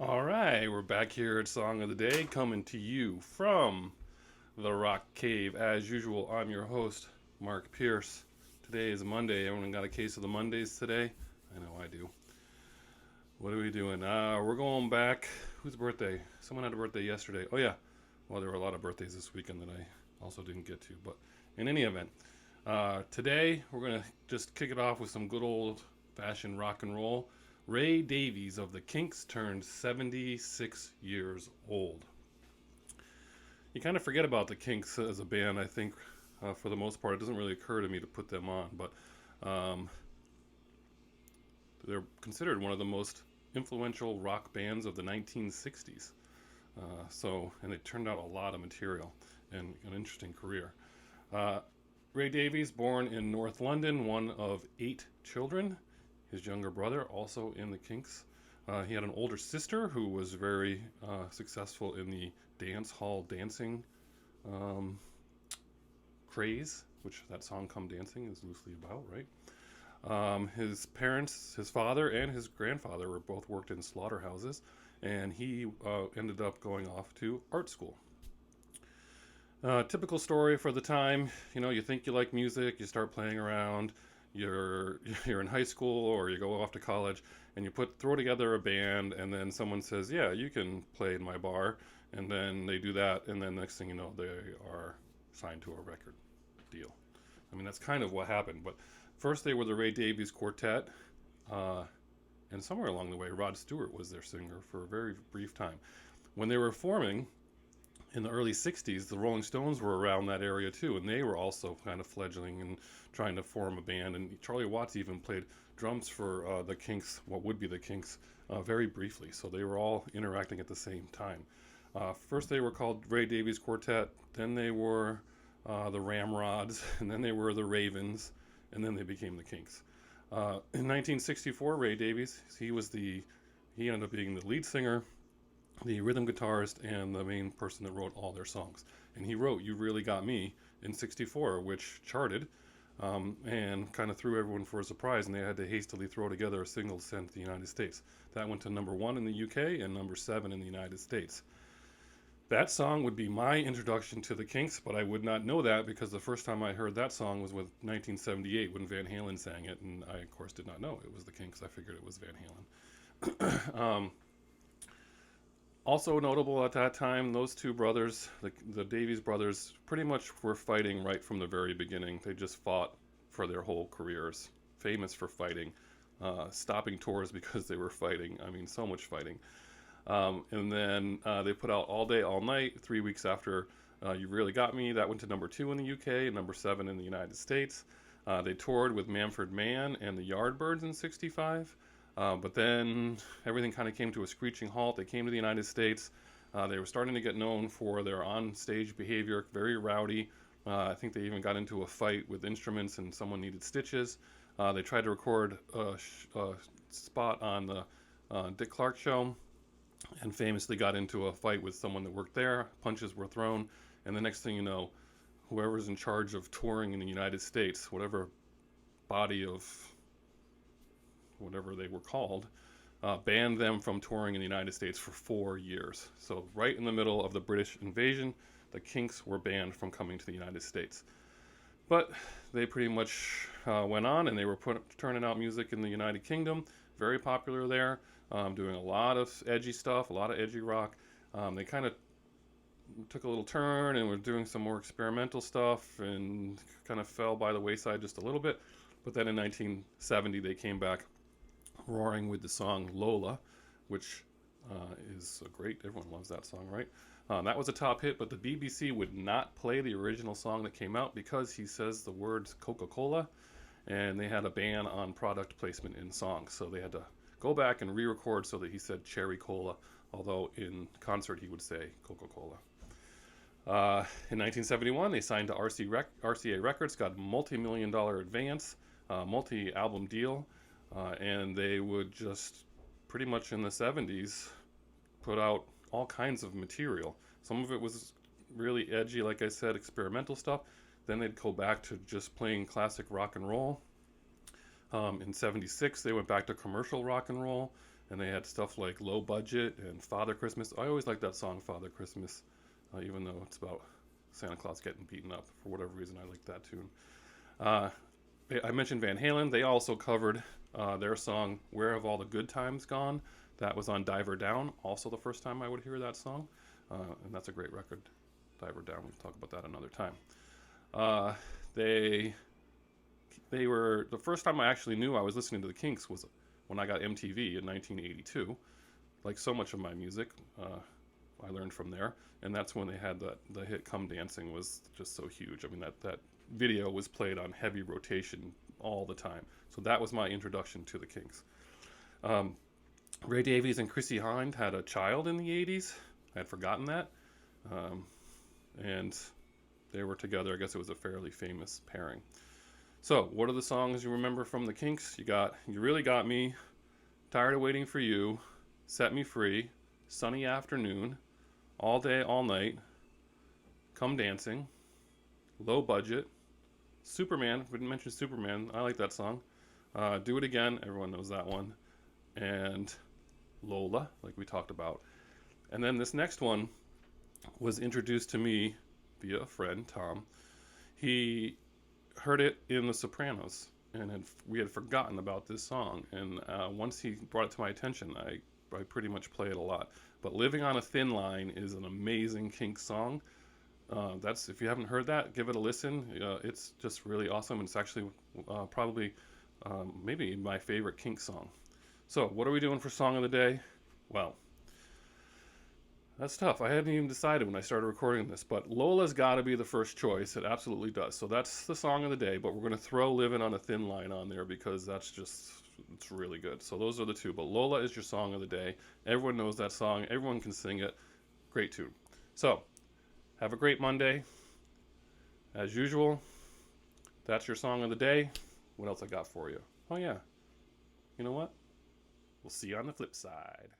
All right, we're back here at Song of the Day, coming to you from the Rock Cave. As usual, I'm your host, Mark Pierce. Today is Monday. Everyone got a case of the Mondays today? I know I do. What are we doing? We're going back. Whose birthday? Someone had a birthday yesterday. Oh, yeah. Well, there were a lot of birthdays this weekend that I also didn't get to. But in any event, today we're going to just kick it off with some good old fashioned rock and roll. Ray Davies of the Kinks turned 76 years old. You kind of forget about the Kinks as a band, I think, for the most part. It doesn't really occur to me to put them on, but um, they're considered one of the most influential rock bands of the 1960s. And they turned out a lot of material and an interesting career. Uh, Ray Davies, born in North London, one of 8 children. His younger brother, also in the Kinks. He had an older sister who was very successful in the dance hall dancing um, craze, which that song "Come Dancing" is loosely about, right? His parents, his father and his grandfather, were both worked in slaughterhouses, and he ended up going off to art school. Typical story for the time. You know, you think you like music, you start playing around, you're you're in high school or you go off to college, and you throw together a band, and then someone says, "Yeah, you can play in my bar," and then they do that, and then next thing you know, they are signed to a record deal. I mean, that's kind of what happened. But first, they were the Ray Davies Quartet, uh, and somewhere along the way, Rod Stewart was their singer for a very brief time. When they were forming, in the early 60s, the Rolling Stones were around that area too, and they were also kind of fledgling and trying to form a band. And Charlie Watts even played drums for the Kinks, what would be the Kinks, very briefly. So they were all interacting at the same time. First, they were called Ray Davies Quartet, then they were the Ramrods, and then they were the Ravens, and then they became the Kinks. In 1964, Ray Davies, he ended up being the lead singer, the rhythm guitarist, and the main person that wrote all their songs. And he wrote "You Really Got Me" in '64, which charted and kind of threw everyone for a surprise, and they had to hastily throw together a single to send to the United States. That went to number 1 in the UK and number 7 in the United States. That song would be my introduction to the Kinks, but I would not know that because the first time I heard that song was with 1978 when Van Halen sang it, and I, of course, did not know it was the Kinks. I figured it was Van Halen. Also notable at that time, those two brothers, the Davies brothers, pretty much were fighting right from the very beginning. They just fought for their whole careers, famous for fighting, stopping tours because they were fighting. I mean, so much fighting. And then they put out "All Day, All Night" 3 weeks after "You Really Got Me." That went to number 2 in the UK and number 7 in the United States. They toured with Manfred Mann and the Yardbirds in '65. But then everything kind of came to a screeching halt. They came to the United States. They were starting to get known for their on-stage behavior, very rowdy. I think they even got into a fight with instruments and someone needed stitches. They tried to record a spot on the Dick Clark show and famously got into a fight with someone that worked there. Punches were thrown, and the next thing you know, whoever's in charge of touring in the United States, whatever body of whatever they were called, banned them from touring in the United States for 4 years. So, right in the middle of the British invasion, the Kinks were banned from coming to the United States. But they pretty much went on, and they were turning out music in the United Kingdom, very popular there, doing a lot of edgy stuff, a lot of edgy rock. They kind of took a little turn and were doing some more experimental stuff and kind of fell by the wayside just a little bit. But then in 1970, they came back roaring with the song "Lola," which is a great, everyone loves that song, right? That was a top hit, but the BBC would not play the original song that came out because he says the words Coca-Cola, and they had a ban on product placement in songs. So they had to go back and re-record so that he said Cherry Cola, although in concert he would say Coca-Cola. In 1971, they signed to RCA Records, got a multi-million-dollar advance, multi-album deal, and they would just pretty much in the 70s put out all kinds of material. Some of it was really edgy, like I said, experimental stuff. Then they'd go back to just playing classic rock and roll. In '76, they went back to commercial rock and roll, and they had stuff like Low Budget and Father Christmas. I always liked that song, Father Christmas, even though it's about Santa Claus getting beaten up. For whatever reason, I like that tune. Uh, I mentioned Van Halen. They also covered their song "Where Have All the Good Times Gone." That was on Diver Down. Also, the first time I would hear that song, and that's a great record. Diver Down. We'll talk about that another time. They were the first time I actually knew I was listening to the Kinks was when I got MTV in 1982. Like so much of my music, I learned from there, and that's when they had the hit "Come Dancing" was just so huge. I mean that video was played on heavy rotation all the time. So that was my introduction to the Kinks. Ray Davies and Chrissie Hynde had a child in the 80s. I had forgotten that. And they were together. I guess it was a fairly famous pairing. So, what are the songs you remember from the Kinks? You Really Got Me, Tired of Waiting for You, Set Me Free, Sunny Afternoon, All Day, All Night, Come Dancing, Low Budget, Superman. We didn't mention Superman. I like that song. Do It Again. Everyone knows that one. And Lola, like we talked about. And then this next one was introduced to me via a friend, Tom. He heard it in The Sopranos, and we had forgotten about this song. And once he brought it to my attention, I pretty much play it a lot. But Living on a Thin Line is an amazing Kinks song. That's if you haven't heard that, give it a listen. It's just really awesome. It's actually probably maybe my favorite Kinks song. So, what are we doing for Song of the Day? Well, that's tough. I hadn't even decided when I started recording this, but Lola's got to be the first choice. It absolutely does. So that's the Song of the Day, but we're going to throw Living on a Thin Line on there because it's really good. So those are the two, but Lola is your Song of the Day. Everyone knows that song. Everyone can sing it. Great tune. So, have a great Monday. As usual, that's your Song of the Day. What else I got for you? Oh yeah, you know what? We'll see you on the flip side.